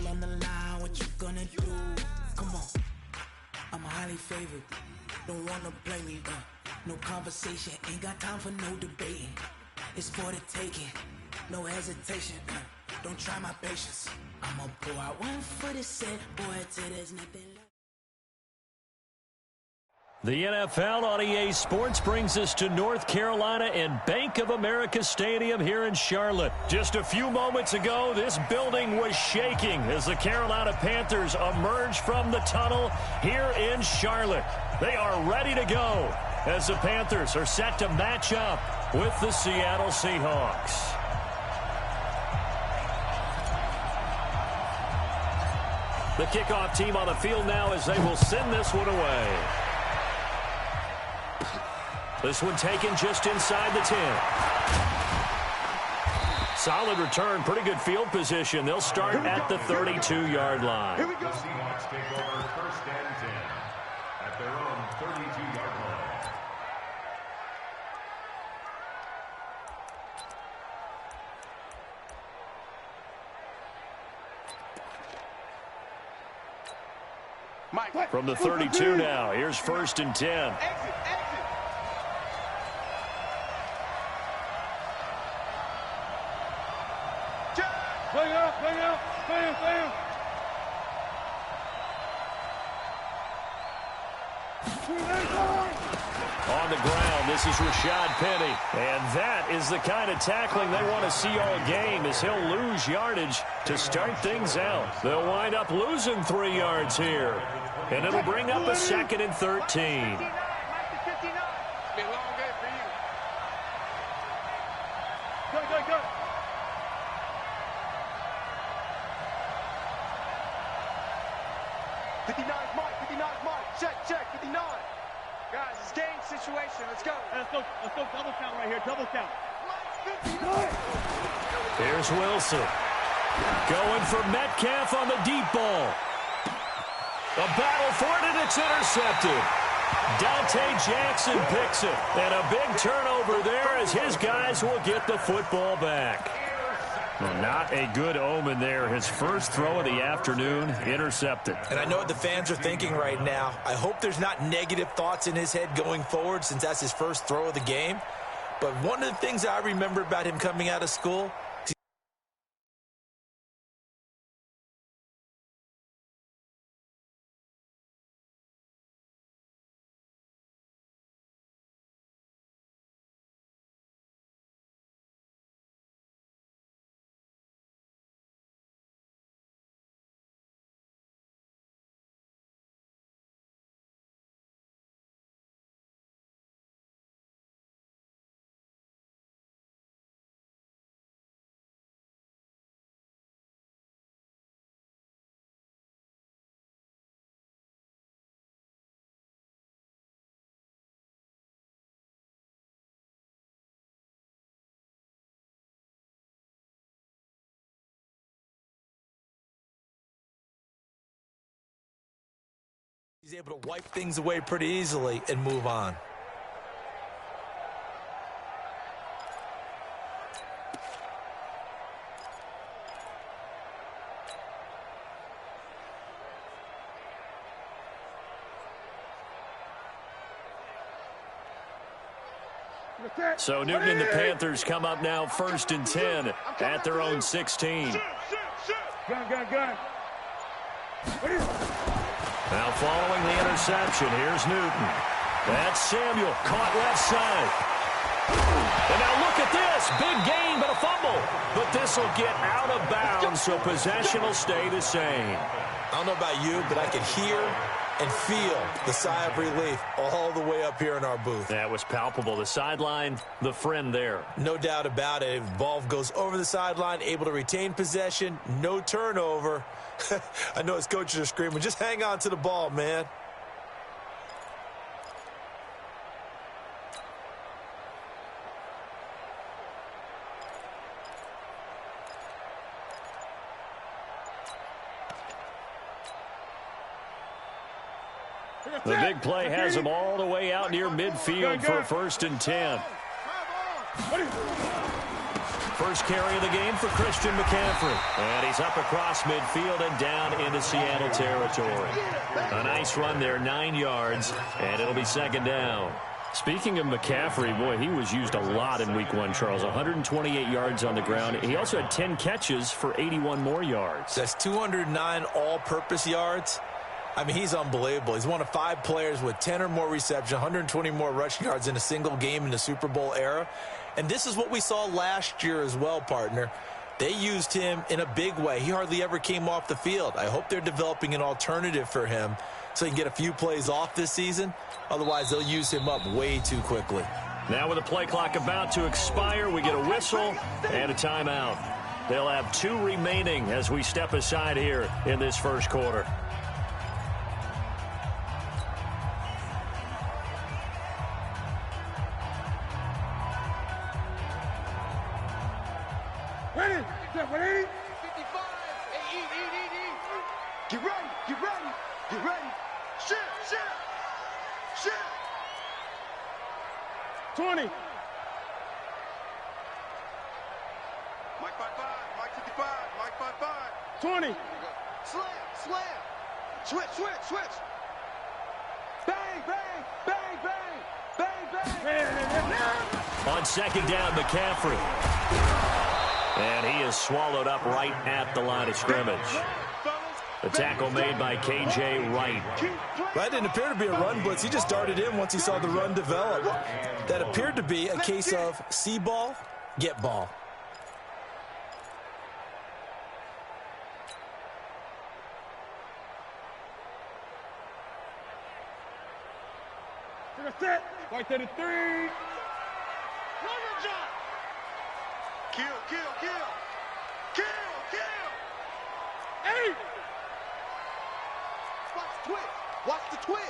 on the line, what you gonna do? Come on, I'm highly favored. Don't wanna play me, no conversation, ain't got time for no debating. It's for the taking, no hesitation. Don't try my patience. I'ma pour out one for the set, boy, till there's nothing left. The NFL on EA Sports brings us to North Carolina and Bank of America Stadium here in Charlotte. Just a few moments ago, this building was shaking as the Carolina Panthers emerged from the tunnel here in Charlotte. They are ready to go as the Panthers are set to match up with the Seattle Seahawks. The kickoff team on the field now as they will send this one away. This one taken just inside the 10. Solid return, pretty good field position. They'll start at the 32-yard line. Here we go. The Seahawks take over first and 10 at their own 32-yard line. Mike. From the 32 now, here's first and 10. Exit. Bring up. On the ground, this is Rashad Penny. And that is the kind of tackling they want to see all game as he'll lose yardage to start things out. They'll wind up losing 3 yards here. And it'll bring up a 2nd and 13. Go. 59 Mike. Check. 59. Guys, it's game situation. Let's go. Let's go double count right here. Double count. Here's Wilson. Going for Metcalf on the deep ball. A battle for it, and it's intercepted. Dante Jackson picks it. And a big turnover there as his guys will get the football back. Well, not a good omen there. His first throw of the afternoon, intercepted. And I know what the fans are thinking right now. I hope there's not negative thoughts in his head going forward since that's his first throw of the game. But one of the things I remember about him coming out of school, he's able to wipe things away pretty easily and move on. So Newton and the Panthers come up now first and 10 at their own 16. Gun. Now following the interception, here's Newton. That's Samuel, caught left side. And now look at this, big gain but a fumble. But this will get out of bounds, so possession will stay the same. I don't know about you, but I can hear and feel the sigh of relief all the way up here in our booth. That was palpable. The sideline, the friend there. No doubt about it. Ball goes over the sideline, able to retain possession, no turnover. I know his coaches are screaming, just hang on to the ball, man. The big play has him all the way out near midfield for first and 10. first carry of the game for Christian McCaffrey. And he's up across midfield and down into Seattle territory. A nice run there, 9 yards, and it'll be second down. Speaking of McCaffrey, boy, he was used a lot in Week 1, Charles. 128 yards on the ground. He also had 10 catches for 81 more yards. That's 209 all-purpose yards. I mean, he's unbelievable. He's one of 5 players with 10 or more receptions, 120 more rushing yards in a single game in the Super Bowl era. And this is what we saw last year as well, partner. They used him in a big way. He hardly ever came off the field. I hope they're developing an alternative for him so he can get a few plays off this season. Otherwise, they'll use him up way too quickly. Now with the play clock about to expire, we get a whistle and a timeout. They'll have 2 remaining as we step aside here in this first quarter. Ready? 55. Hey, eat. Get ready. Shit. 20. Mike 55, Mike 55, Mike 55. 20. Slam. Switch. Bang. On second down, McCaffrey. And he is swallowed up right at the line of scrimmage. The tackle made by K.J. Wright. That didn't appear to be a run blitz. He just darted in once he saw the run develop. That appeared to be a case of see ball, get ball. Set. Right to the 3. Kill. 8. Watch the twist.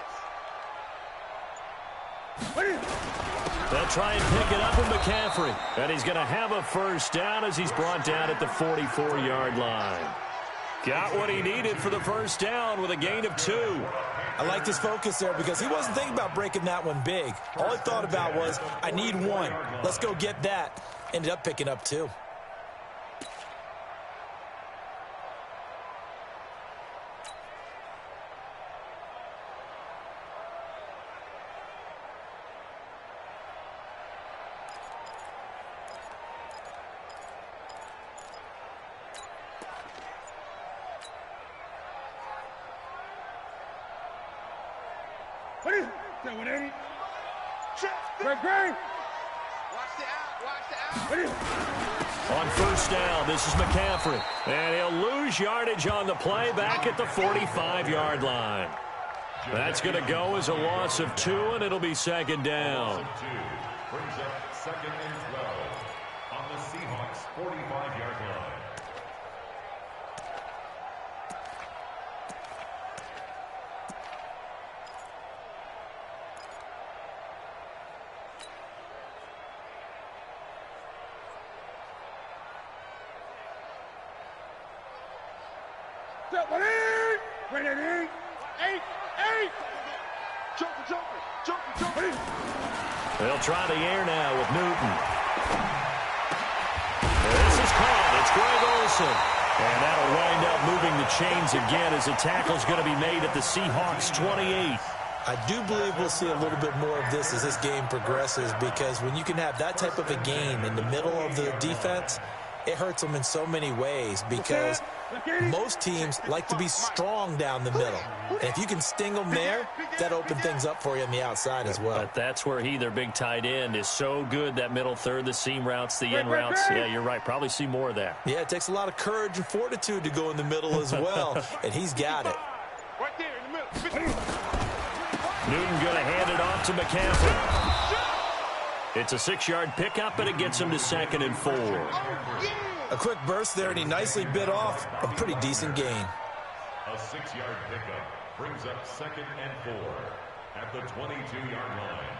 They'll try and pick it up with McCaffrey. And he's going to have a first down as he's brought down at the 44-yard line. Got what he needed for the first down with a gain of 2. I liked his focus there because he wasn't thinking about breaking that one big. All he thought about was, I need 1. Let's go get that. Ended up picking up 2. Great. Watch the out. On first down, this is McCaffrey. And he'll lose yardage on the play back at the 45-yard line. That's going to go as a loss of 2, and it'll be second down. Brings up second and 12 on the Seahawks' 45-yard line. Ready. 8. Joker. They'll try the air now with Newton. This is caught. It's Greg Olsen. And that'll wind up moving the chains again as a tackle's going to be made at the Seahawks 28. I do believe we'll see a little bit more of this as this game progresses, because when you can have that type of a game in the middle of the defense, it hurts them in so many ways, because most teams like to be strong down the middle. And if you can sting them there, that opens things up for you on the outside as well. But that's where their big tight end, is so good, that middle third, the seam routes, the in routes. Yeah, you're right. Probably see more of that. Yeah, it takes a lot of courage and fortitude to go in the middle as well, and he's got it. Right there in the middle. Newton going to hand it off to McCaffrey. It's a 6-yard pickup, and it gets him to second and 4. A quick burst there, and he nicely bit off a pretty decent gain. A 6-yard pickup brings up second and 4 at the 22-yard line.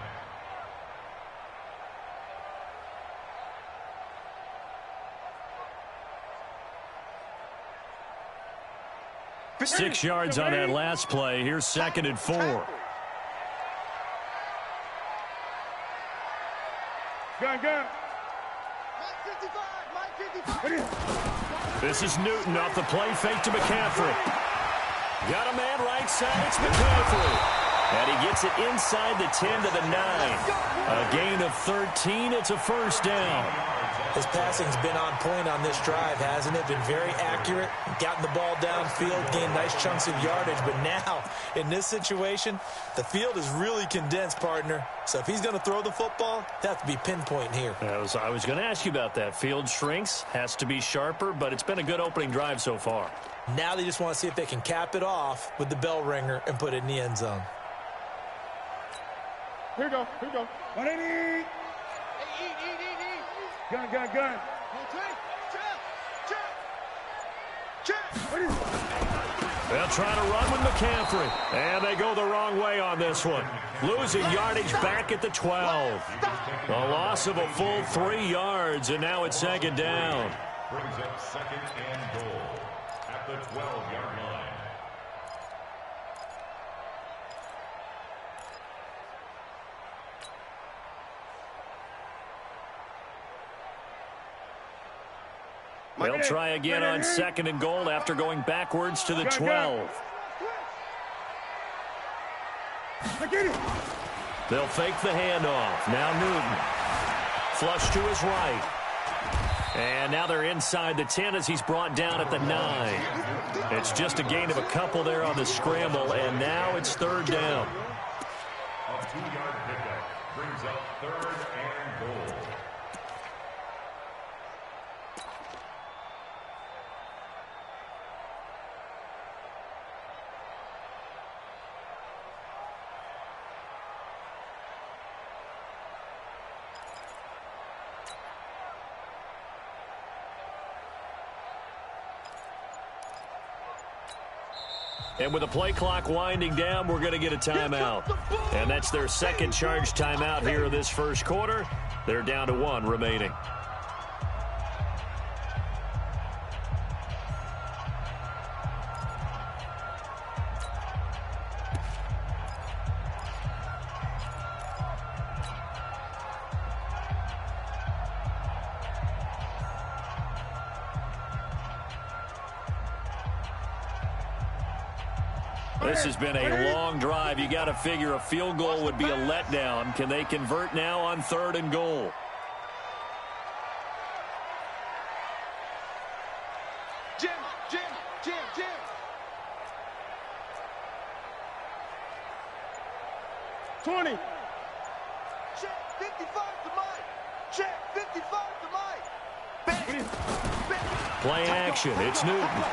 Six yards on that last play. Here's second and 4. Gun. Mike 55, Mike This is Newton off the play fake to McCaffrey. Got a man right side. It's McCaffrey. And he gets it inside the 10 to the 9. A gain of 13. It's a first down. His passing's been on point on this drive, hasn't it? Been very accurate, gotten the ball downfield, gained nice chunks of yardage. But now, in this situation, the field is really condensed, partner. So if he's going to throw the football, they have to be pinpoint here. I was going to ask you about that. Field shrinks, has to be sharper, but it's been a good opening drive so far. Now they just want to see if they can cap it off with the bell ringer and put it in the end zone. Here we go. 180. Gun. They'll try to run with McCaffrey. And they go the wrong way on this one. Losing yardage back at the 12. A loss of a full 3 yards, and now it's second down. Brings up second and goal at the 12-yard line. They'll try again on second and goal after going backwards to the 12. They'll fake the handoff. Now Newton. Flush to his right. And now they're inside the 10 as he's brought down at the 9. It's just a gain of a couple there on the scramble, and now it's third down. A 2-yard pickup brings up third and goal. And with the play clock winding down, we're going to get a timeout. And that's their second charge timeout here in this first quarter. They're down to 1 remaining. This has been a long drive. You got to figure a field goal would be a letdown. Can they convert now on third and goal? Jim. 20. Check 55 to Mike. Check 55 to Mike. Play action. It's Newton.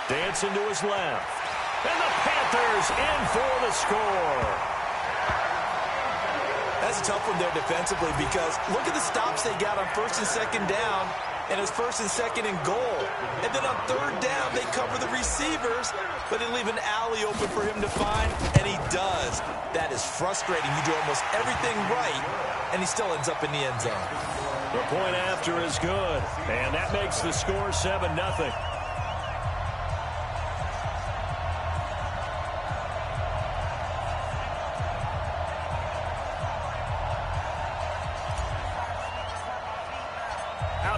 Dancing to his left. And the Panthers in for the score. That's a tough one there defensively because look at the stops they got on first and second down and it's first and second and goal. And then on third down, they cover the receivers, but they leave an alley open for him to find, and he does. That is frustrating. You do almost everything right, and he still ends up in the end zone. The point after is good, and that makes the score 7-0.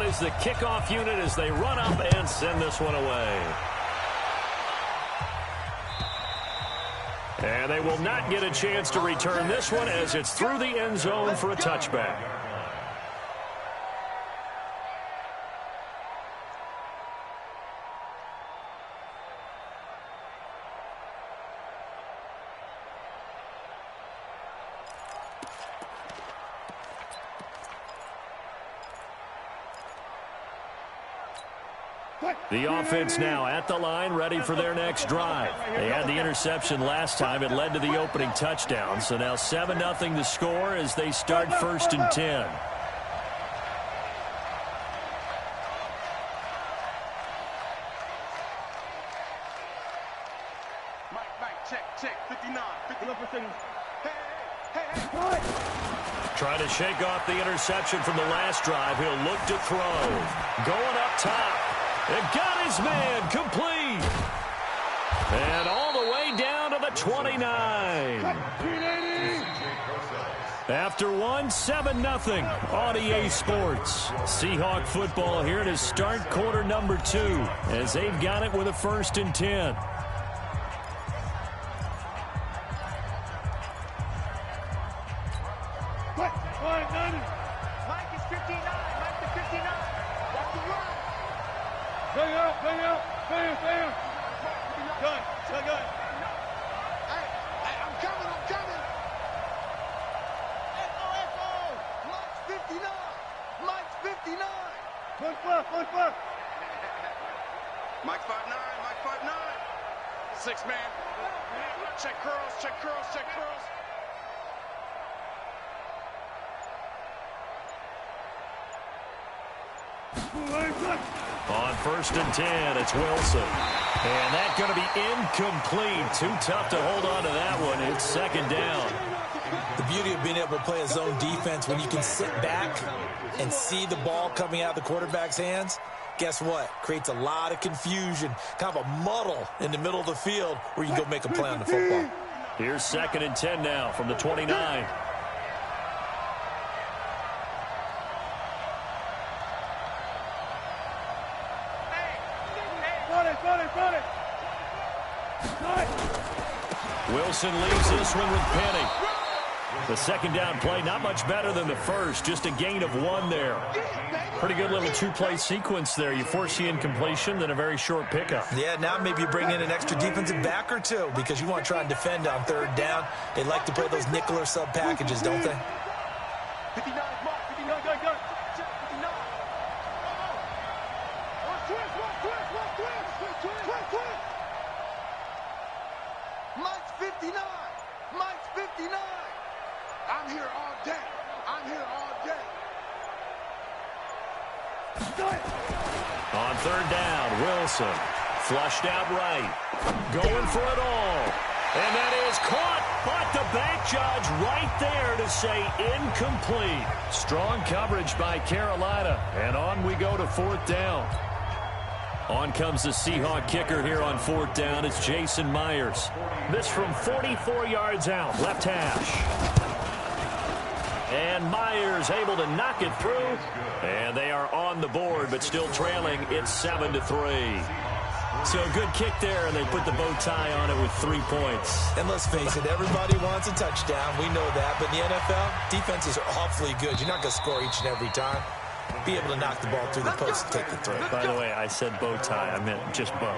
Is the kickoff unit as they run up and send this one away. And they will not get a chance to return this one as it's through the end zone for a touchback. The offense now at the line, ready for their next drive. They had the interception last time. It led to the opening touchdown. So now 7-0 to score as they start first and 10. Mike, check, 59, 59. Hey. Trying to shake off the interception from the last drive. He'll look to throw. Going up top. And got his man complete. And all the way down to the 29. After one, 7-0 on EA Sports. Seahawk football here to start quarter number 2 as they've got it with a 1st and 10. Mike is 59. Mike to 59. That's the run. Bang out, bang out, bang, bang. Gun. Hey, I'm coming. Echo. Mike's 59. Push left. Mike 5'9. 6 man. Check curls. On 1st and 10, it's Wilson. And that's going to be incomplete. Too tough to hold on to that one. It's 2nd down. The beauty of being able to play a zone defense when you can sit back and see the ball coming out of the quarterback's hands, guess what? Creates a lot of confusion, kind of a muddle in the middle of the field where you go make a play on the football. Here's 2nd and 10 now from the 29. Wilson leaves this one with Penny. The 2nd down play, not much better than the first, just a gain of 1 there. Pretty good little 2-play sequence there. You force the incompletion, then a very short pickup. Yeah, now maybe you bring in an extra defensive back or 2 because you want to try and defend on 3rd down. They like to play those nickel or sub packages, don't they? 59 Mark. 59. Check 59. Twist. Mike's 59. I'm here all day. On 3rd down, Wilson flushed out right, going for it all. And that is caught, but the back judge right there to say incomplete. Strong coverage by Carolina, and on we go to 4th down. On comes the Seahawk kicker here on 4th down. It's Jason Myers. This from 44 yards out, left hash. And Myers able to knock it through. And they are on the board, but still trailing. It's 7-3. So a good kick there, and they put the bow tie on it with 3 points. And let's face it, everybody wants a touchdown. We know that. But in the NFL, defenses are awfully good. You're not going to score each and every time. Be able to knock the ball through the post and take the throw. By the way, I said bow tie. I meant just bow.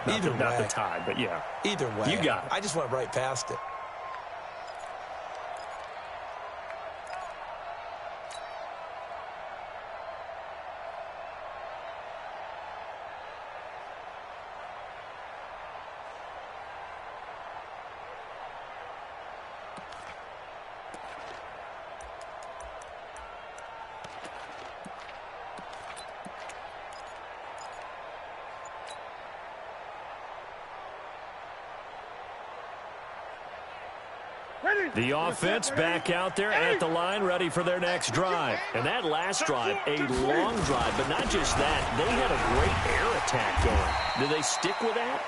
Not the tie, but yeah. Either way. You got it. I just went right past it. The offense back out there at the line, ready for their next drive. And that last drive, a long drive, but not just that. They had a great air attack going. Do they stick with that?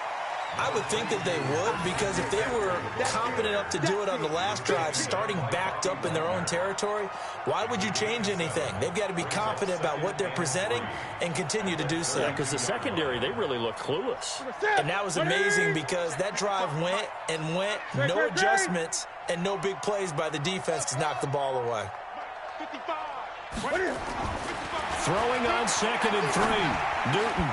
I would think that they would, because if they were confident enough to do it on the last drive, starting backed up in their own territory, why would you change anything? They've got to be confident about what they're presenting and continue to do so. Yeah, because the secondary, they really look clueless. And that was amazing because that drive went, no adjustments, and no big plays by the defense to knock the ball away. Throwing on 2nd and 3. Newton.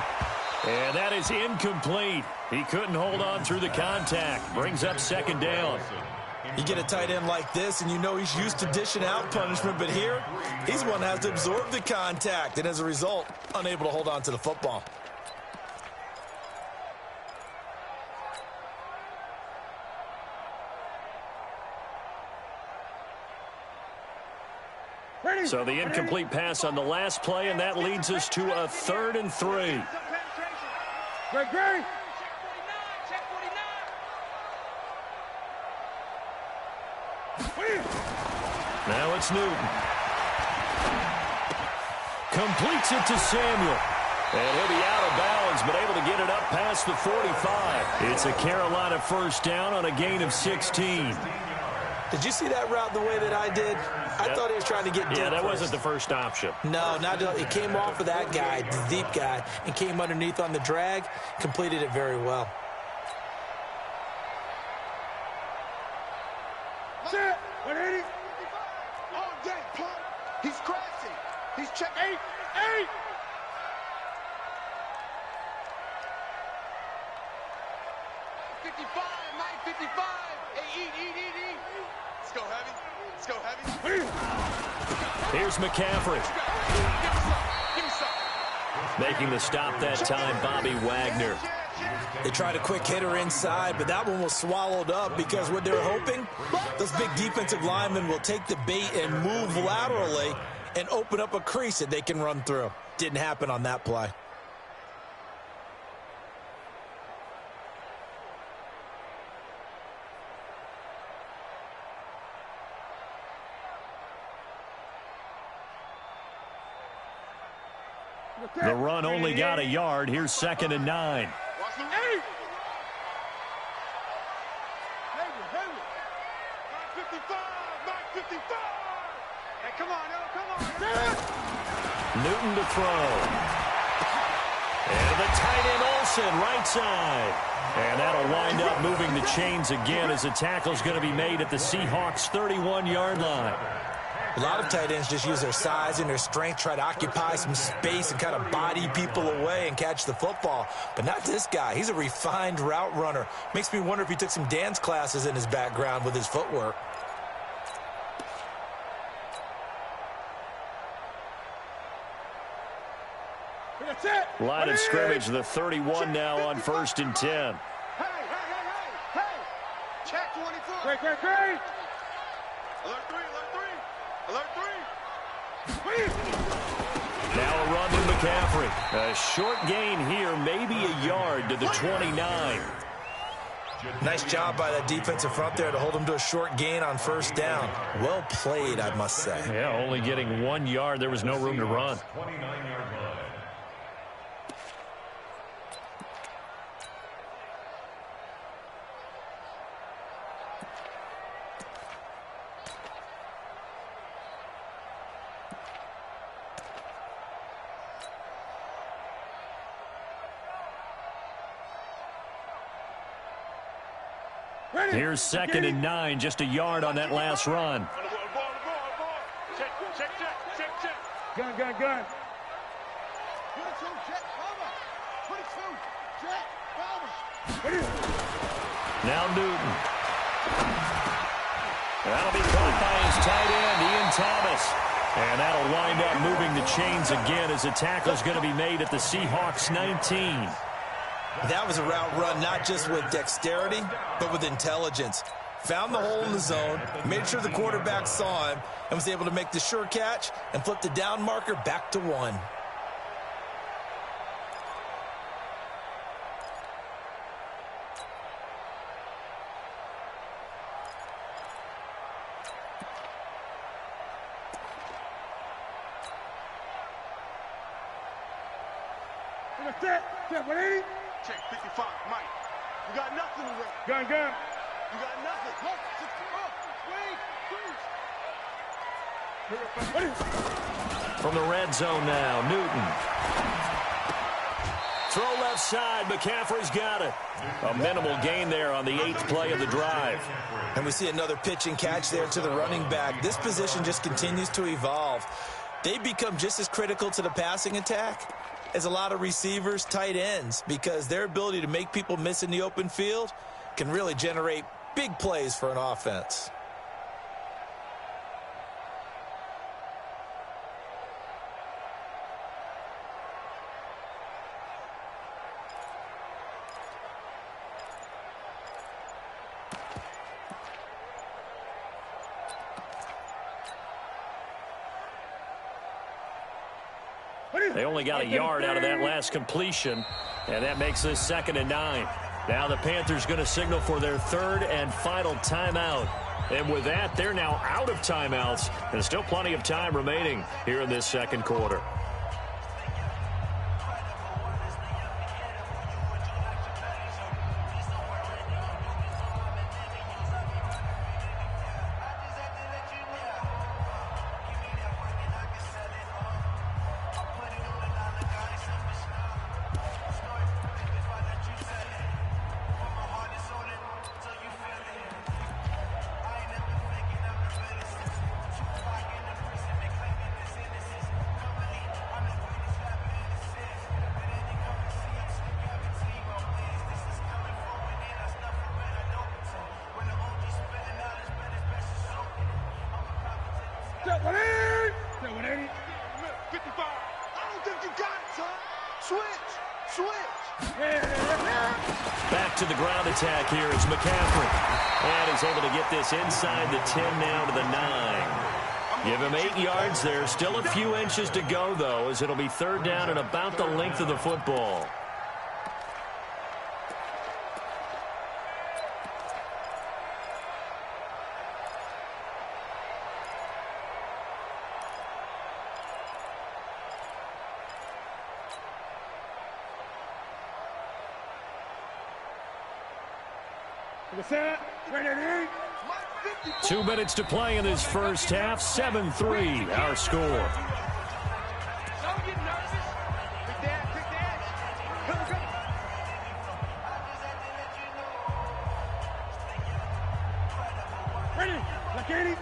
And that is incomplete. He couldn't hold on through the contact. Brings up 2nd down. You get a tight end like this, and you know he's used to dishing out punishment, but here, he's the one that has to absorb the contact, and as a result, unable to hold on to the football. So the incomplete pass on the last play, and that leads us to a 3rd and 3. Great. Now it's Newton. Completes it to Samuel. And he'll be out of bounds, but able to get it up past the 45. It's a Carolina 1st down on a gain of 16. Did you see that route the way that I did? I thought he was trying to get deep. Yeah, that first. wasn't the first option. No, it came off of that guy, the deep guy, and came underneath on the drag, completed it very well. Set. 180. All day, punk. He's crashing. He's check 8. 55, Mike, 55. Hey, eat. Let's go heavy. Let's go heavy. Here's McCaffrey. Give me some. Making the stop that time, Bobby Wagner. They tried a quick hitter inside, but that one was swallowed up because what they're hoping, those big defensive linemen will take the bait and move laterally and open up a crease that they can run through. Didn't happen on that play. The run only got a yard. Here's 2nd and 9. Watch the 8. Heavy. 55. Mike, 55. Hey, come on. Newton to throw. And the tight end Olsen, right side. And that'll wind up moving the chains again as the tackle's going to be made at the Seahawks' 31-yard line. A lot of tight ends just use their size and their strength, try to occupy some space and kind of body people away and catch the football. But not this guy. He's a refined route runner. Makes me wonder if he took some dance classes in his background with his footwork. Line of scrimmage, the 31 now on 1st and 10. Hey. Check 24. Great. Alert 3. Now a run to McCaffrey. A short gain here, maybe a yard to the 29. Nice job by that defensive front there to hold him to a short gain on 1st down. Well played, I must say. Yeah, only getting 1 yard. There was no room to run. 29-yard line. Here's 2nd and 9, just a yard on that last run. Check. Gun. 22, check, cover. 22, check, cover. Now Newton. That'll be caught by his tight end, Ian Thomas. And that'll wind up moving the chains again as the tackle's going to be made at the Seahawks' 19. That was a route run not just with dexterity, but with intelligence. Found the hole in the zone, made sure the quarterback saw him, and was able to make the sure catch and flip the down marker back to 1. Set 180. Check 55, Mike. You got nothing to run. Gun. You got nothing. Look, From the red zone now, Newton. Throw left side, McCaffrey's got it. A minimal gain there on the 8th play of the drive. And we see another pitch and catch there to the running back. This position just continues to evolve. They become just as critical to the passing attack as a lot of receivers, tight ends, because their ability to make people miss in the open field can really generate big plays for an offense. They only got a yard out of that last completion, and that makes this 2nd and 9. Now the Panthers going to signal for their 3rd and final timeout. And with that, they're now out of timeouts, and still plenty of time remaining here in this 2nd quarter. Set 180. Set 180. 55. I don't think you got it, son. Switch. Back to the ground attack here is McCaffrey. And is able to get this inside the 10 now to the 9. Give him 8 yards there. Still a few inches to go, though, as it'll be 3rd down and about the length of the football. Set. Ready. 2 minutes to play in this first half. 7-3 our score. Don't get nervous. Quick dance. Go. Ready. Like 80.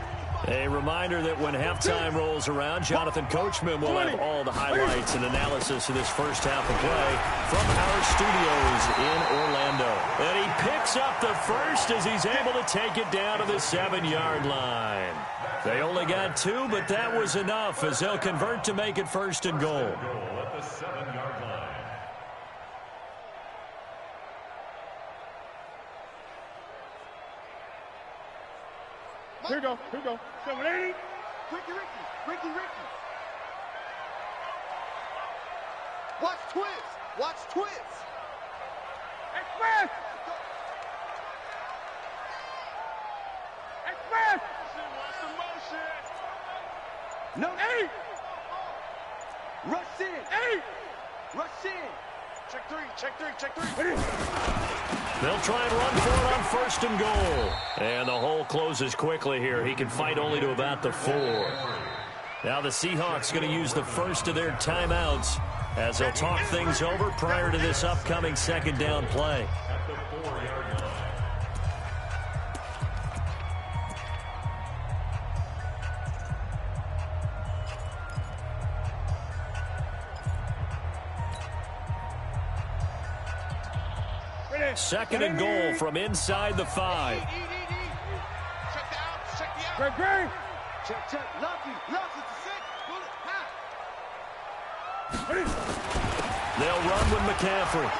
A reminder that when halftime rolls around, Jonathan Coachman will have all the highlights and analysis of this first half of play from our studios in Orlando. And he picks up the first as he's able to take it down to the 7-yard line. They only got 2, but that was enough as they'll convert to make it 1st and goal. At the 7-yard line. Here we go. 780. Ricky. Watch twist. Express. Watch the motion. No. 8. Rush in. 8. Rush in. Check three. Ready. They'll try and run for it on 1st and goal. And the hole closes quickly here. He can fight only to about the 4. Now the Seahawks going to use the first of their timeouts as they'll talk things over prior to this upcoming 2nd down play. At the 4-yard line. Ready. 2nd and goal from inside the 5. Check the out. Great. Check. Lucky to 6. Bullet. Pass. Ready. They'll run with McCaffrey.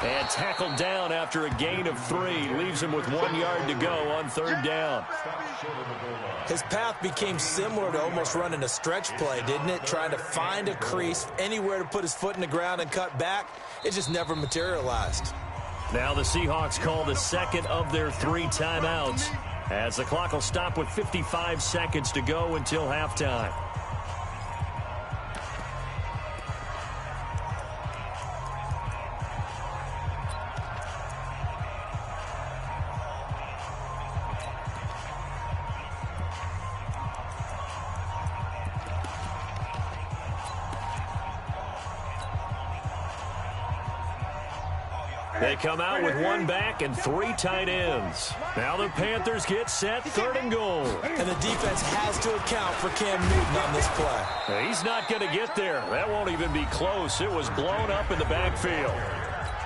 And tackled down after a gain of 3. Leaves him with 1 yard to go on 3rd down. His path became similar to almost running a stretch play, didn't it? Trying to find a crease, anywhere to put his foot in the ground and cut back. It just never materialized. Now the Seahawks call the 2nd of their 3 timeouts as the clock will stop with 55 seconds to go until halftime. They come out with 1 back and 3 tight ends. Now the Panthers get set, 3rd and goal. And the defense has to account for Cam Newton on this play. He's not going to get there. That won't even be close. It was blown up in the backfield.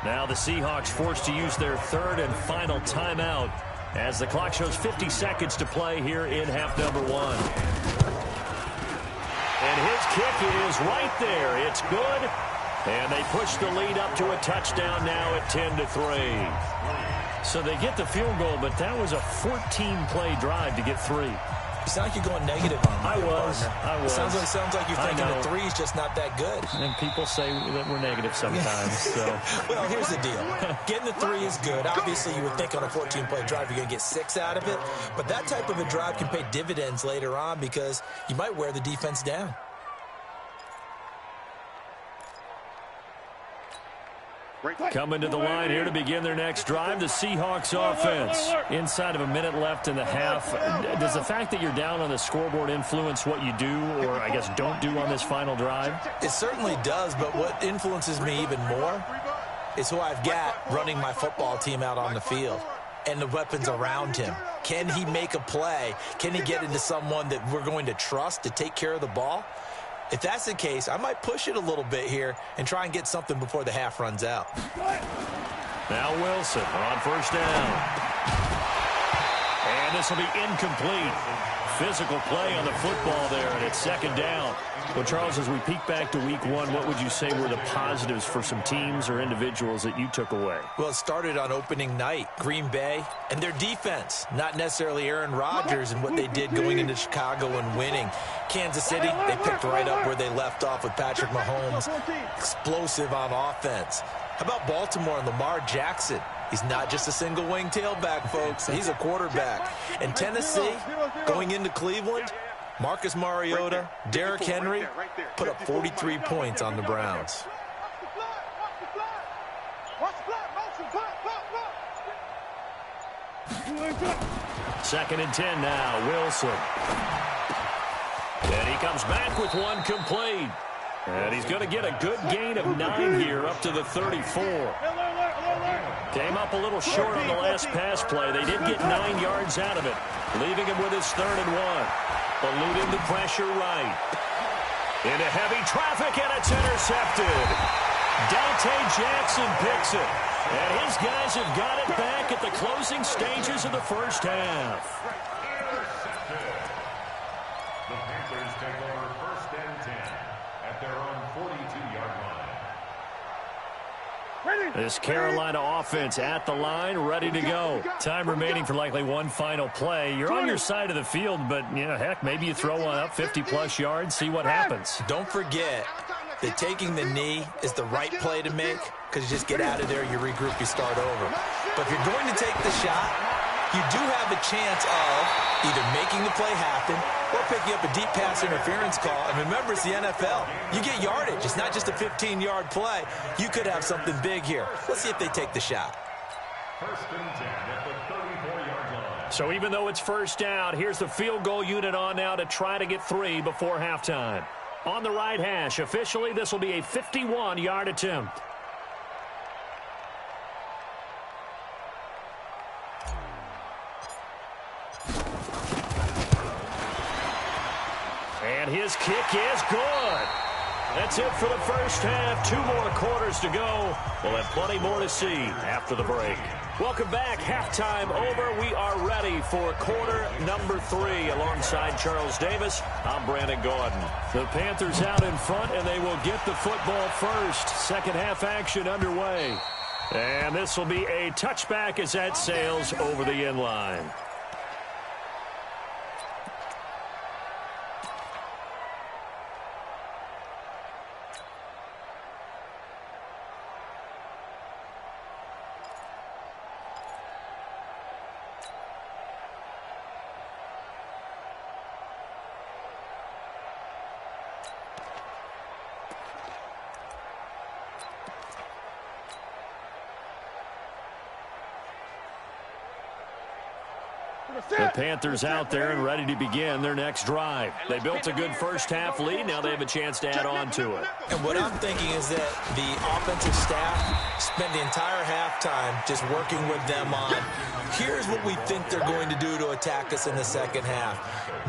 Now the Seahawks forced to use their 3rd and final timeout as the clock shows 50 seconds to play here in half number 1. And his kick is right there. It's good. And they push the lead up to a touchdown now at 10-3. So they get the field goal, but that was a 14-play drive to get 3. You sound like you're going negative on me. I was. Sounds like you're thinking the 3's just not that good. And people say that we're negative sometimes. So. Well, here's the deal. Getting the 3 is good. Obviously, you would think on a 14-play drive you're going to get 6 out of it. But that type of a drive can pay dividends later on because you might wear the defense down. Coming to the line here to begin their next drive, the Seahawks offense. Inside of a minute left in the half. Does the fact that you're down on the scoreboard influence what you do, or I guess don't do on this final drive? It certainly does, but what influences me even more is who I've got running my football team out on the field and the weapons around him. Can he make a play? Can he get into someone that we're going to trust to take care of the ball? If that's the case, I might push it a little bit here and try and get something before the half runs out. Now Wilson on 1st down. And this will be incomplete. physical play on the football there, and it's second down. Well, Charles, as we peek back to week one, what would you say were the positives for some teams or individuals that you took away? Well, it started on opening night, Green Bay, and their defense, not necessarily Aaron Rodgers and what they did going into Chicago and winning. Kansas City, they picked right up where they left off with Patrick Mahomes, explosive on offense. How about Baltimore and Lamar Jackson? He's not just a single-wing tailback, folks. He's a quarterback. And Tennessee, going into Cleveland, Marcus Mariota, Derrick Henry put up 43 points on the Browns. Second and 10 now, Wilson. And he comes back with one complete. And he's going to get a good gain of 9 here up to the 34. Came up a little short on the last pass play. They did get 9 yards out of it, leaving him with his 3rd and 1. Eluding the pressure right. Into heavy traffic, and it's intercepted. Dante Jackson picks it. And his guys have got it back at the closing stages of the first half. The Panthers take over 1st and 10 at their own 42-yard line. This Carolina offense at the line, ready to go. Time remaining for likely one final play. You're on your side of the field, but, heck, maybe you throw one up 50-plus yards, see what happens. Don't forget that taking the knee is the right play to make, because you just get out of there, you regroup, you start over. But if you're going to take the shot, you do have a chance of either making the play happen or picking up a deep pass interference call. And remember, it's the NFL. You get yardage. It's not just a 15-yard play. You could have something big here. Let's see if they take the shot. 1st and 10 at the 34-yard line. So even though it's first down, here's the field goal unit on now to try to get 3 before halftime. On the right hash, officially, this will be a 51-yard attempt. And his kick is good. That's it for the first half. 2 more quarters to go. We'll have plenty more to see after the break. Welcome back. Halftime over. We are ready for quarter number 3. Alongside Charles Davis, I'm Brandon Gordon. The Panthers out in front, and they will get the football first. Second half action underway. And this will be a touchback as that sails over the end line. The Panthers out there and ready to begin their next drive. They built a good first half lead. Now they have a chance to add on to it. And what I'm thinking is that the offensive staff spent the entire halftime just working with them on, here's what we think they're going to do to attack us in the second half.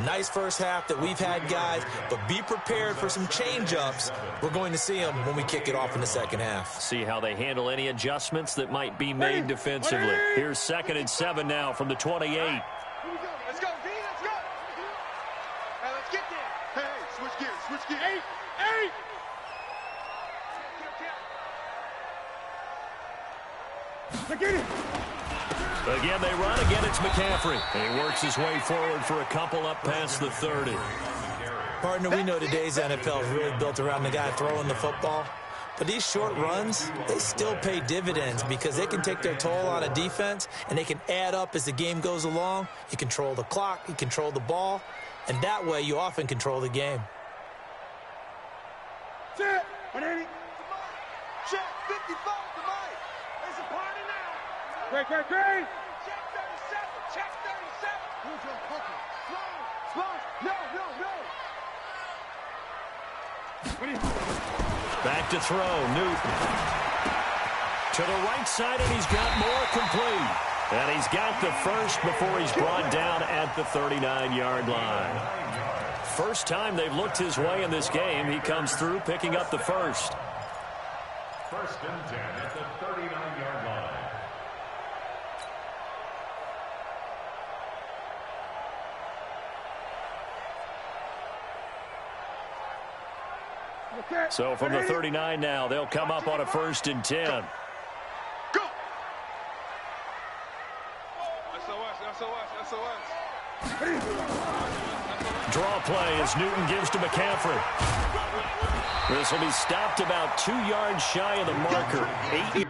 Nice first half that we've had, guys, but be prepared for some change-ups. We're going to see them when we kick it off in the second half. See how they handle any adjustments that might be made defensively. Here's 2nd and 7 now from the 28. Let's go, D, let's go. Hey, let's get there. Hey, switch gears. 8. Again, they run. Again, it's McCaffrey. He works his way forward for a couple up past the 30. Partner, we know today's NFL is really built around the guy throwing the football. But these short runs, they still pay dividends because they can take their toll on a defense, and they can add up as the game goes along. You control the clock, you control the ball, and that way you often control the game. Check, 180. Check, 55 to Mike. There's a party now. Great. Check 37. Check 37. Who's your poker? Slow. No. Back to throw, Newton. To the right side, and he's got more complete. And he's got the first before he's brought down at the 39-yard line. First time they've looked his way in this game. He comes through picking up the first. 1st and 10 at the 39-yard line. So from the 39 now, they'll come up on a 1st and 10. Go. SOS. Draw play as Newton gives to McCaffrey. This will be stopped about 2 yards shy of the marker. 8.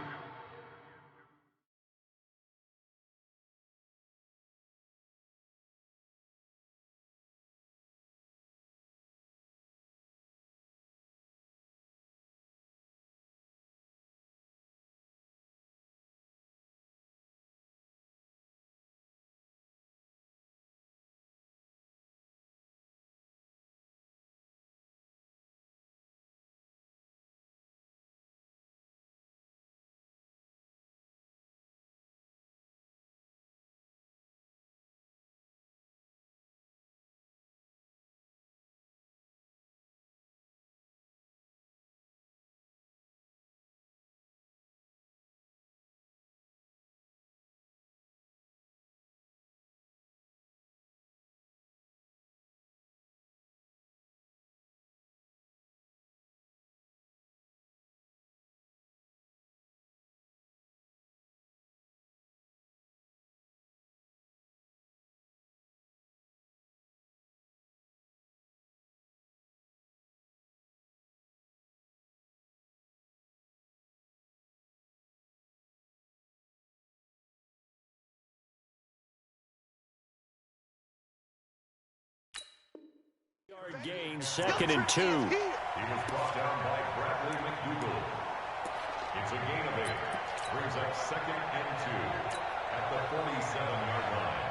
Gain, 2nd and 2. He was brought down by Bradley McDougal. It's a gain of 8. Brings up 2nd and 2 at the 47-yard line.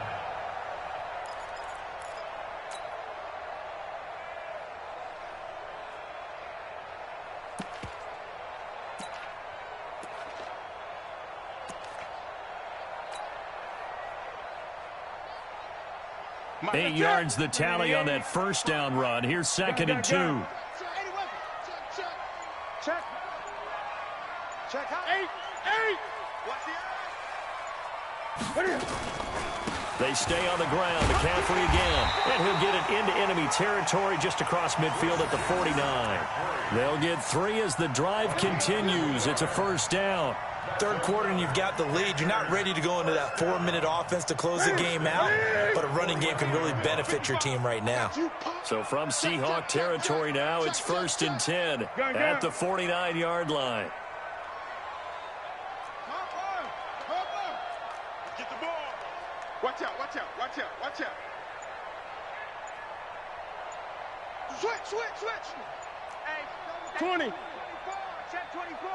Eight yards the tally on that 1st down run. Here's 2nd and 2. Check. Check out. 8. They stay on the ground. McCaffrey again. And he'll get it into enemy territory just across midfield at the 49. They'll get 3 as the drive continues. It's a 1st down. 3rd quarter and you've got the lead. You're not ready to go into that 4-minute offense to close the game out, but a running game can really benefit your team right now. So from Seahawk territory now, it's 1st and 10 at the 49-yard line. Get the ball. Watch out. Switch. Hey, 20. Check 24.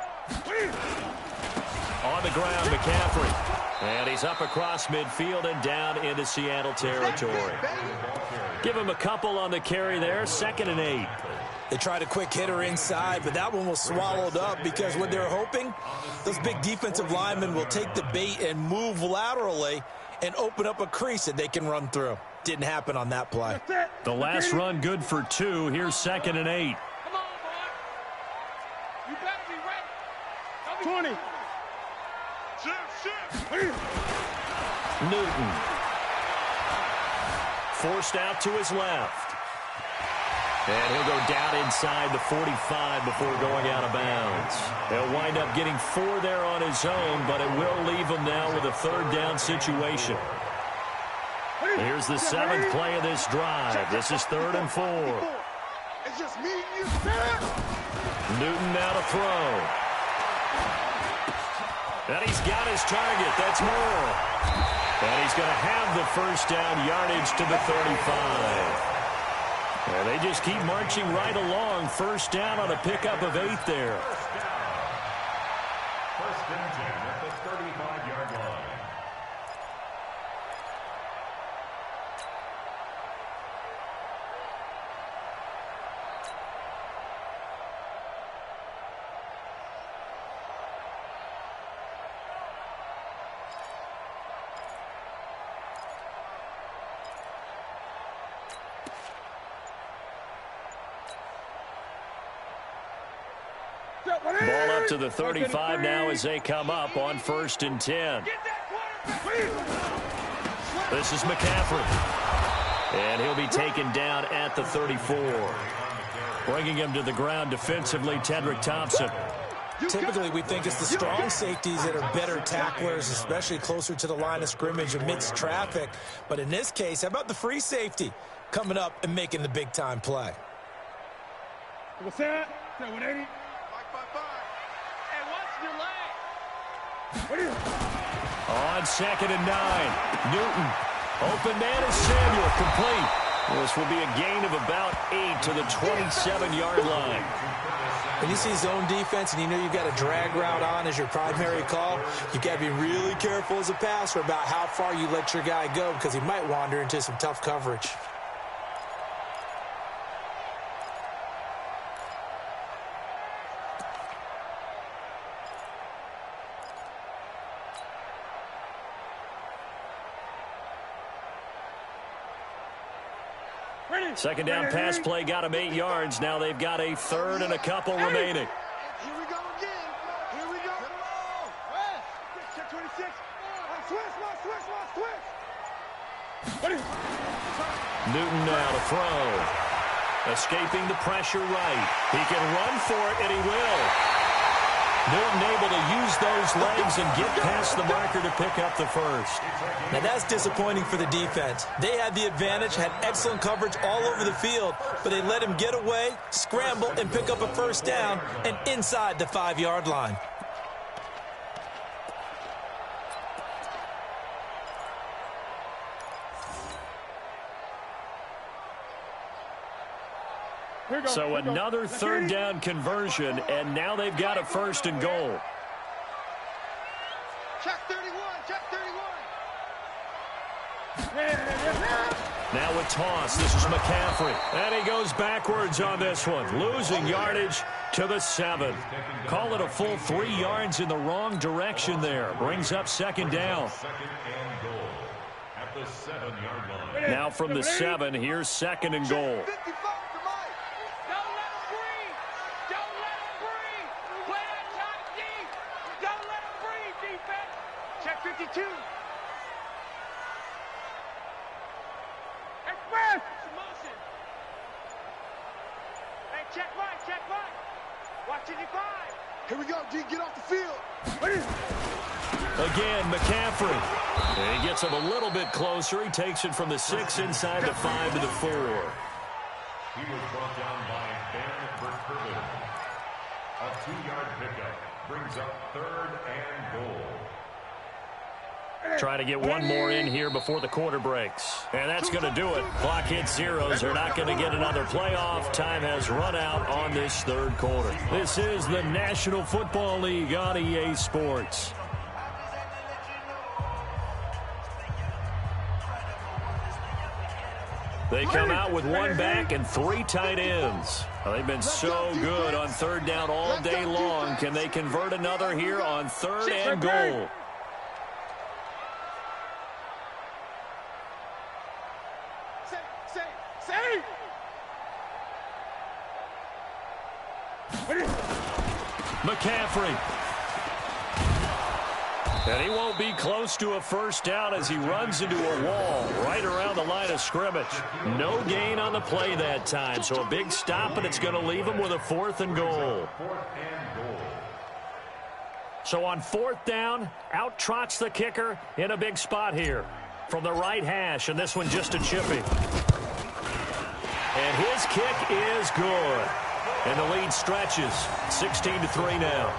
On the ground, McCaffrey. And he's up across midfield and down into Seattle territory. Give him a couple on the carry there, 2nd and 8. They tried a quick hitter inside, but that one was swallowed up because what they're hoping, those big defensive linemen will take the bait and move laterally and open up a crease that they can run through. Didn't happen on that play. The last run good for 2. Here's 2nd and 8. Come on, boy. You better be ready. 20. Newton. Forced out to his left. And he'll go down inside the 45 before going out of bounds. He'll wind up getting 4 there on his own, but it will leave him now with a 3rd down situation. Here's the 7th play of this drive. This is 3rd and 4. It's just me and you. Newton now to throw. And he's got his target. That's Moore. And he's going to have the 1st down, yardage to the 35. And they just keep marching right along. 1st down on a pickup of 8 there. 1st and 10 at the 35-yard line. Ball up to the 35 now as they come up on 1st and 10. This is McCaffrey. And he'll be taken down at the 34. Bringing him to the ground defensively, Tedrick Thompson. Typically, we think it's the strong safeties that are better tacklers, especially closer to the line of scrimmage amidst traffic. But in this case, how about the free safety coming up and making the big-time play? What's that? 180. Hey, watch your leg. On 2nd and 9, Newton. Open man is Samuel, complete. This will be a gain of about 8 to the 27-yard line. When you see zone defense and you know you've got a drag route on as your primary call, you've got to be really careful as a passer about how far you let your guy go because he might wander into some tough coverage. Second down pass play got him 8 yards. Now they've got a 3rd and a couple remaining. Here we go again. Here we go. Check 26. Switch. Newton now to throw. Escaping the pressure right. He can run for it, and he will. Newton able to use those legs and get past the marker to pick up the first. Now that's disappointing for the defense. They had the advantage, had excellent coverage all over the field, but they let him get away, scramble, and pick up a first down and inside the 5-yard line. So another 3rd down conversion, and now they've got a 1st and goal. Check 31. Now with toss, this is McCaffrey. And he goes backwards on this one, losing yardage to the 7. Call it a full 3 yards in the wrong direction there. Brings up 2nd down. 2nd and goal at the 7-yard line. Now from the 7, here's 2nd and goal. 55 to Mike. Don't let him breathe. Play that shot deep. Don't let him breathe, defense. Check 52. Express. Motion. Hey, check right. Watch 55. Here we go, D. Get off the field. Again, McCaffrey. He gets him a little bit closer. He takes it from the 6 inside the 5 to the 4. He was brought down by Ben Burkirby. A 2-yard pickup brings up 3rd and goal. Try to get one more in here before the quarter breaks. And that's going to do it. Clock hits zeros. They're not going to get another playoff. Time has run out on this 3rd quarter. This is the National Football League on EA Sports. They come out with 1 back and 3 tight ends. They've been so good on 3rd down all day long. Can they convert another here on 3rd and goal? McCaffrey. And he won't be close to a first down as he runs into a wall right around the line of scrimmage. No gain on the play that time, so a big stop, and it's going to leave him with a 4th and goal. So on 4th down, out trots the kicker in a big spot here from the right hash, and this one just a chippy. And his kick is good. And the lead stretches 16-3 now.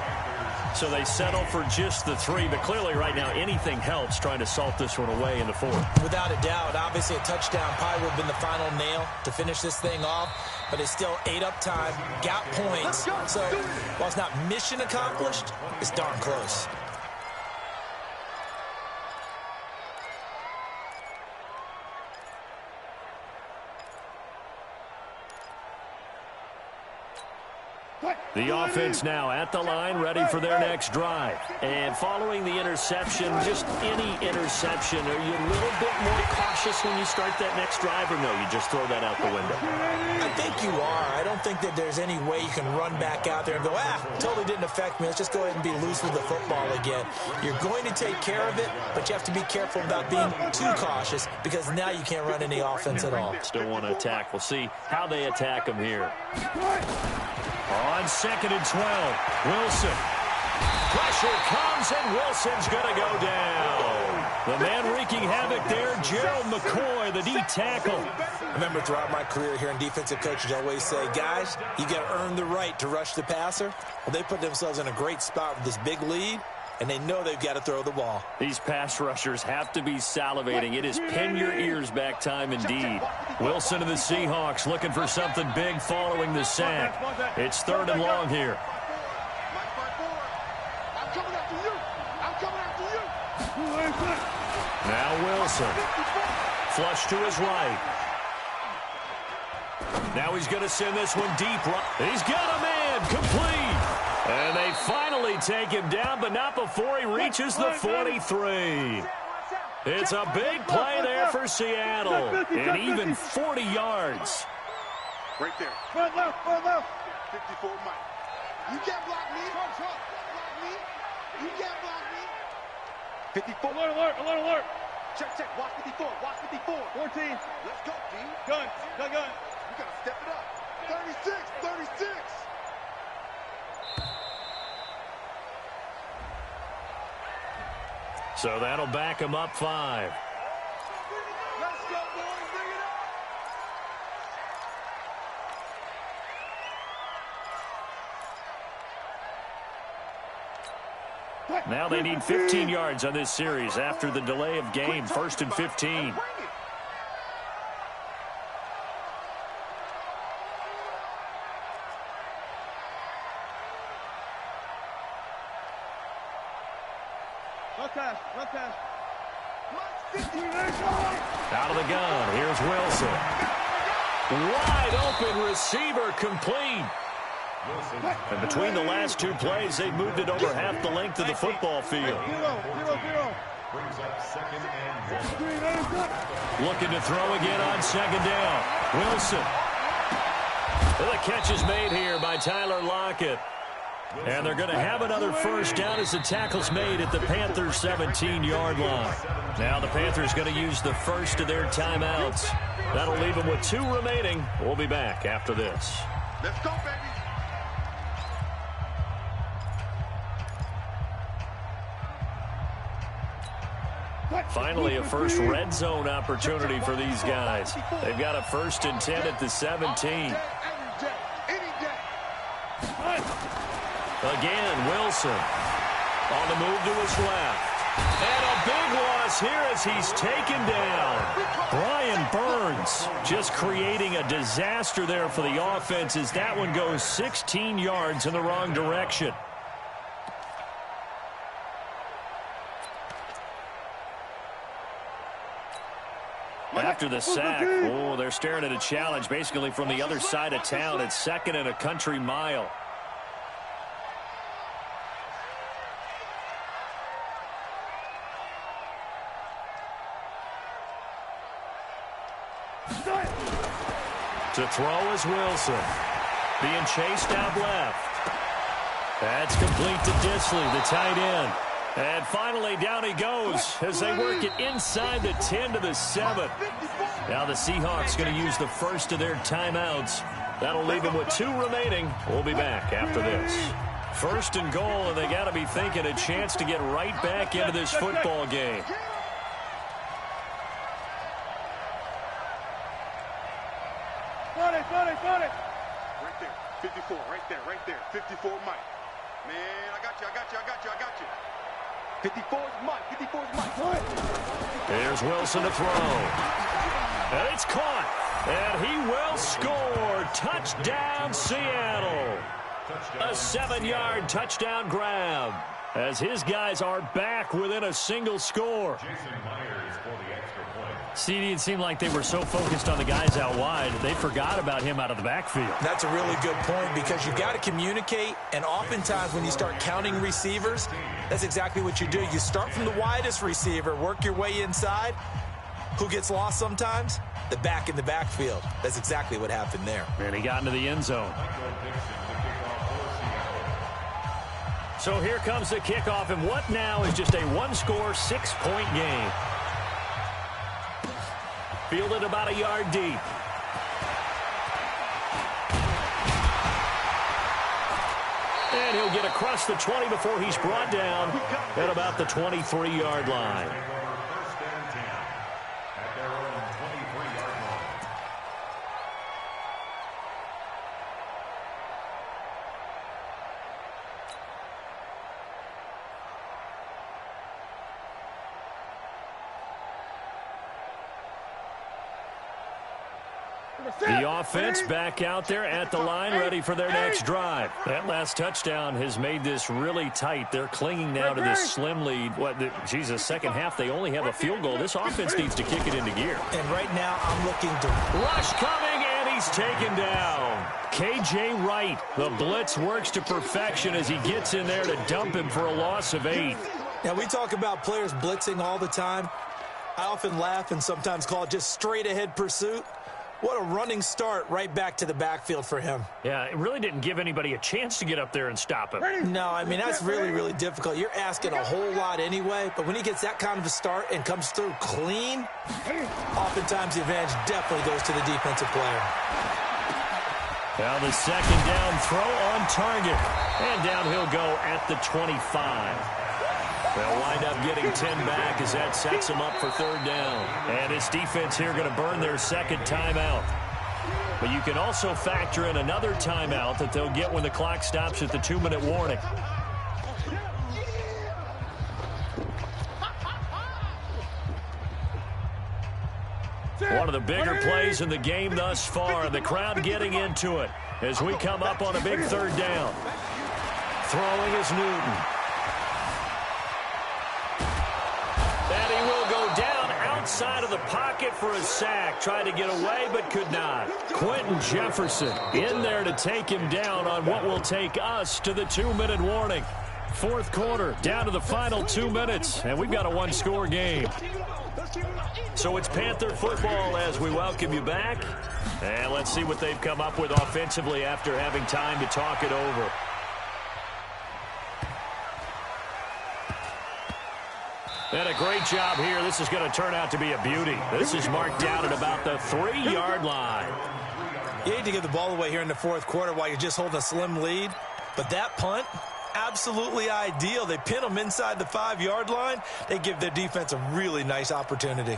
So they settle for just the 3, but clearly right now anything helps trying to salt this one away in the 4th. Without a doubt, obviously a touchdown probably would have been the final nail to finish this thing off, but it's still 8 up time, got points. So while it's not mission accomplished, it's darn close. The offense now at the line, ready for their next drive. And following the interception, just any interception, are you a little bit more cautious when you start that next drive, or no, you just throw that out the window? I think you are. I don't think that there's any way you can run back out there and go, totally didn't affect me. Let's just go ahead and be loose with the football again. You're going to take care of it, but you have to be careful about being too cautious because now you can't run any offense at all. Still want to attack. We'll see how they attack them here. On 2nd and 12, Wilson. Pressure comes, and Wilson's going to go down. The man wreaking havoc there, Gerald McCoy, the D tackle. I remember throughout my career here in defensive coaches always say, guys, you got to earn the right to rush the passer. Well, they put themselves in a great spot with this big lead, and they know they've got to throw the ball. These pass rushers have to be salivating. It is pin your ears back time indeed. Wilson and the Seahawks looking for something big following the sack. It's 3rd and long here. Now Wilson. Flush to his right. Now he's going to send this one deep. He's got a man. Complete. And they finally take him down, but not before he reaches the 43. It's a big play there for Seattle. And even 40 yards. Right there. Front left, 54 Mike. You can't block me. Block me. You can't block me. 54. Alert. Check. Watch 54. 14. Let's go, G. Gun. You got to step it up. 36. So that'll back him up 5. Let's go, boys. Bring it up. Now they need 15 yards on this series after the delay of game. 1st and 15. Out of the gun. Here's Wilson. Wide open receiver complete. And between the last 2 plays, they moved it over half the length of the football field. Brings up 2nd and 1. Looking to throw again on 2nd down. Wilson. Well, the catch is made here by Tyler Lockett. And they're going to have another 1st down as the tackle's made at the Panthers' 17-yard line. Now the Panthers going to use the first of their timeouts. That'll leave them with 2 remaining. We'll be back after this. Let's go, baby. Finally, a first red zone opportunity for these guys. They've got a 1st and 10 at the 17. Again, Wilson on the move to his left. And a big loss here as he's taken down. Brian Burns just creating a disaster there for the offense as that one goes 16 yards in the wrong direction. After the sack, they're staring at a challenge basically from the other side of town. It's 2nd and a country mile. To throw is Wilson. Being chased out left. That's complete to Disley, the tight end. And finally, down he goes as they work it inside the 10 to the 7. Now the Seahawks going to use the first of their timeouts. That'll leave them with 2 remaining. We'll be back after this. 1st and goal, and they got to be thinking a chance to get right back into this football game. Got it. Right there. 54, right there. 54 Mike. Man, I got you. 54's Mike. Here's Wilson to throw. And it's caught. And he will score. Touchdown, Seattle. A 7-yard touchdown grab. as his guys are back within a single score. Jason Myers for the extra point. CD, it seemed like they were so focused on the guys out wide, they forgot about him out of the backfield. That's a really good point because you got to communicate, and oftentimes when you start counting receivers, that's exactly what you do. You start from the widest receiver, work your way inside. Who gets lost sometimes? The back in the backfield. That's exactly what happened there. And he got into the end zone. So here comes the kickoff, and what now is just a one-score, 6-point game. Fielded about a yard deep. And he'll get across the 20 before he's brought down at about the 23-yard line. First and 10 at their own 23-yard line. The offense back out there at the line, ready for their next drive. That last touchdown has made this really tight. They're clinging now to this slim lead. Second half, they only have a field goal. This offense needs to kick it into gear. And right now, I'm looking to... Rush coming, and he's taken down. K.J. Wright, the blitz works to perfection as he gets in there to dump him for a loss of 8. Now, we talk about players blitzing all the time. I often laugh and sometimes call it just straight-ahead pursuit. What a running start right back to the backfield for him. Yeah, it really didn't give anybody a chance to get up there and stop him. No, I mean, that's really, really difficult. You're asking a whole lot anyway, but when he gets that kind of a start and comes through clean, oftentimes the advantage definitely goes to the defensive player. Now the second down throw on target. And down he'll go at the 25. They'll wind up getting 10 back as that sets them up for third down. And his defense here going to burn their second timeout. But you can also factor in another timeout that they'll get when the clock stops at the 2-minute warning. One of the bigger plays in the game thus far, and the crowd getting into it as we come up on a big third down. Throwing is Newton. And he will go down outside of the pocket for a sack. Tried to get away, but could not. Quentin Jefferson in there to take him down on what will take us to the 2-minute warning. Fourth quarter, down to the final 2 minutes, and we've got a one-score game. So it's Panther football as we welcome you back. And let's see what they've come up with offensively after having time to talk it over. And a great job here. This is going to turn out to be a beauty. This is marked out at about the 3-yard line. You hate to give the ball away here in the fourth quarter while you're just holding a slim lead. But that punt, absolutely ideal. They pin them inside the 5-yard line. They give their defense a really nice opportunity.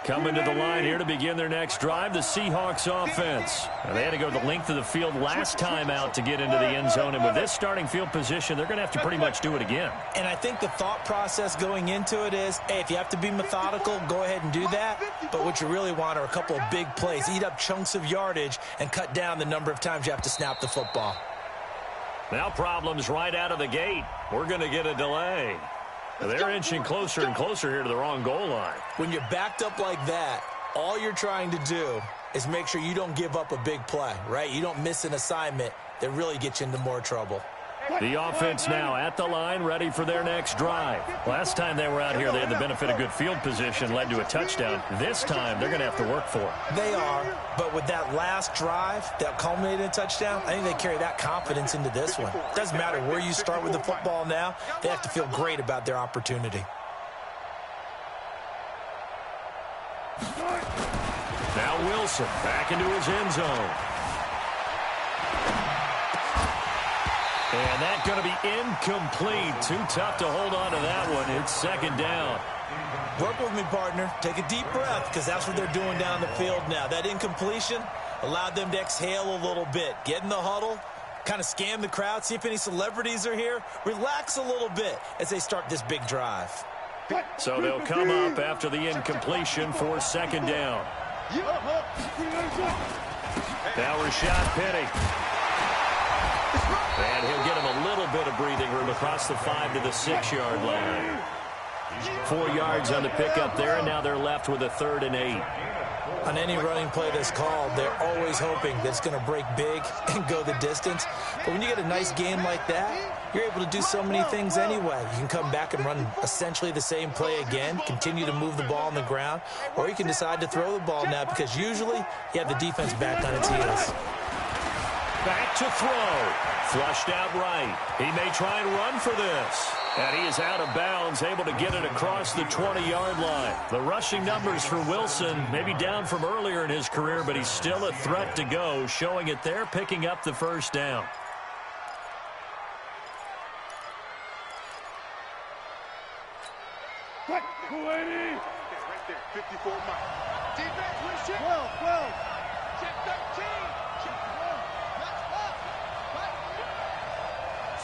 Coming to the line here to begin their next drive, the Seahawks offense. Now, they had to go the length of the field last time out to get into the end zone, and with this starting field position, they're going to have to pretty much do it again. And I think the thought process going into it is, hey, if you have to be methodical, go ahead and do that. But what you really want are a couple of big plays, eat up chunks of yardage, and cut down the number of times you have to snap the football. Now problems right out of the gate. We're going to get a delay. They're inching closer and closer here to the wrong goal line. When you're backed up like that, all you're trying to do is make sure you don't give up a big play, right? You don't miss an assignment that really gets you into more trouble. The offense now at the line, ready for their next drive. Last time they were out here, they had the benefit of good field position, led to a touchdown. This time, they're going to have to work for it. They are, but with that last drive that culminated in a touchdown, I think they carry that confidence into this one. Doesn't matter where you start with the football now, they have to feel great about their opportunity. Now Wilson back into his end zone. And that's going to be incomplete. Too tough to hold on to that one. It's second down. Work with me, partner. Take a deep breath, because that's what they're doing down the field now. That incompletion, allowed them to exhale a little bit, get in the huddle, kind of scan the crowd, see if any celebrities are here, relax a little bit as they start this big drive. So they'll come up after the incompletion for second down. Now Rashad Penny. And he'll get him a little bit of breathing room across the 5 to the 6-yard line. 4 yards on the pickup there, and now they're left with a 3rd and 8. On any running play that's called, they're always hoping that it's going to break big and go the distance. But when you get a nice game like that, you're able to do so many things anyway. You can come back and run essentially the same play again, continue to move the ball on the ground, or you can decide to throw the ball now because usually you have the defense back on its heels. Back to throw. Flushed out right. He may try and run for this. And he is out of bounds, able to get it across the 20-yard line. The rushing numbers for Wilson maybe down from earlier in his career, but he's still a threat to go, showing it there, picking up the first down. Right there, 54 Mike. Defense, we shoot. 12. Check 13. Check 12. That's up. Right.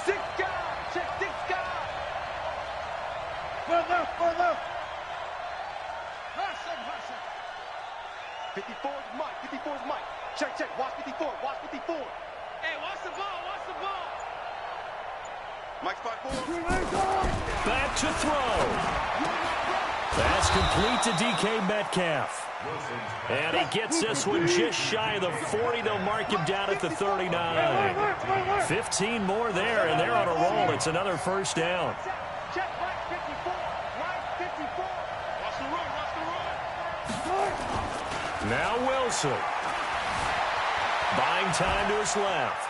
6 guys. Check 6 guys. Further left. Hudson. 54 is Mike. Check. Watch 54. Hey, watch the ball. Mike's 5-4. Back to throw. Pass complete to DK Metcalf. And he gets this one just shy of the 40. They'll mark him down at the 39. 15 more there, and they're on a roll. It's another first down. Check Mike 54. Watch the run. Now Wilson. Buying time to his left.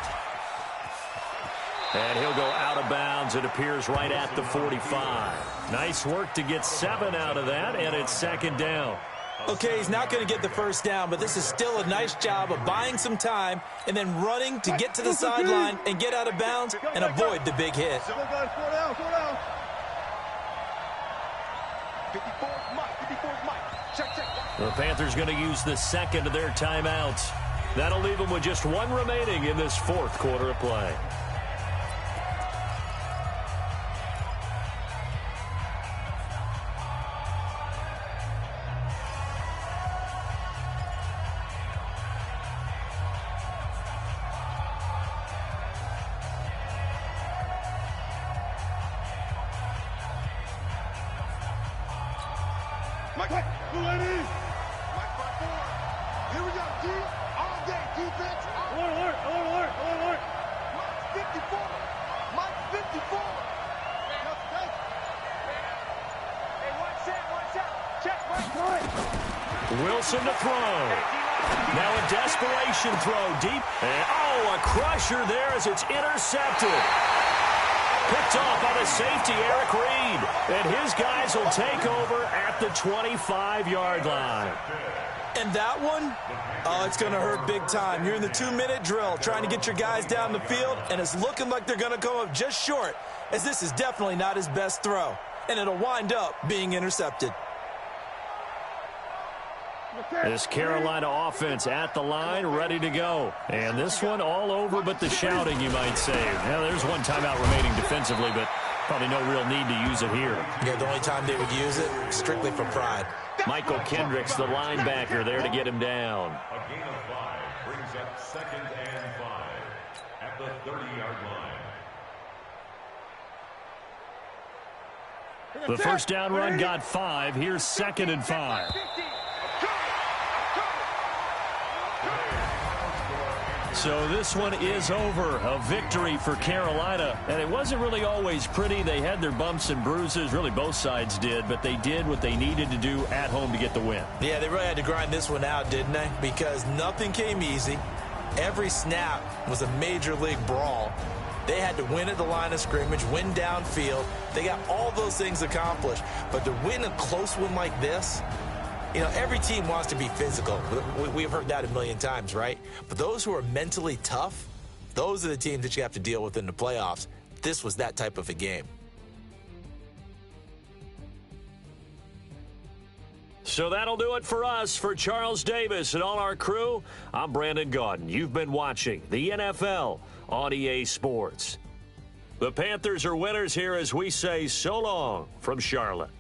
And he'll go out of bounds. It appears right at the 45. Nice work to get 7 out of that, and it's second down. Okay, he's not going to get the first down, but this is still a nice job of buying some time and then running to get to the sideline and get out of bounds and avoid the big hit. 4 down. 54 Mike. Check. The Panthers going to use the second of their timeouts. That'll leave them with just 1 remaining in this 4th quarter of play. Mike, Mike 5-4. Here we go, D. All day defense. Alert. Mike 54. Hey, watch out. Check, Mike. Wilson to throw. Now a desperation throw deep. And, a crusher there as it's intercepted. Picked off by the safety, Eric Reed. And his guys will take over at the 25-yard line. And that one, it's going to hurt big time. You're in the 2-minute drill trying to get your guys down the field, and it's looking like they're going to come up just short, as this is definitely not his best throw. And it'll wind up being intercepted. This Carolina offense at the line, ready to go. And this one all over but the shouting, you might say. Now, there's 1 timeout remaining defensively, but probably no real need to use it here. Yeah, the only time they would use it, strictly for pride. Michael Kendricks, the linebacker, there to get him down. A gain of 5 brings up 2nd and 5 at the 30-yard line. The first down run got 5. Here's 2nd and 5. So this one is over. A victory for Carolina. And it wasn't really always pretty. They had their bumps and bruises. Really, both sides did. But they did what they needed to do at home to get the win. Yeah, they really had to grind this one out, didn't they? Because nothing came easy. Every snap was a major league brawl. They had to win at the line of scrimmage, win downfield. They got all those things accomplished. But to win a close one like this, you know, every team wants to be physical. We've heard that a million times, right? But those who are mentally tough, those are the teams that you have to deal with in the playoffs. This was that type of a game. So that'll do it for us. For Charles Davis and all our crew, I'm Brandon Gaudin. You've been watching the NFL on EA Sports. The Panthers are winners here as we say so long from Charlotte.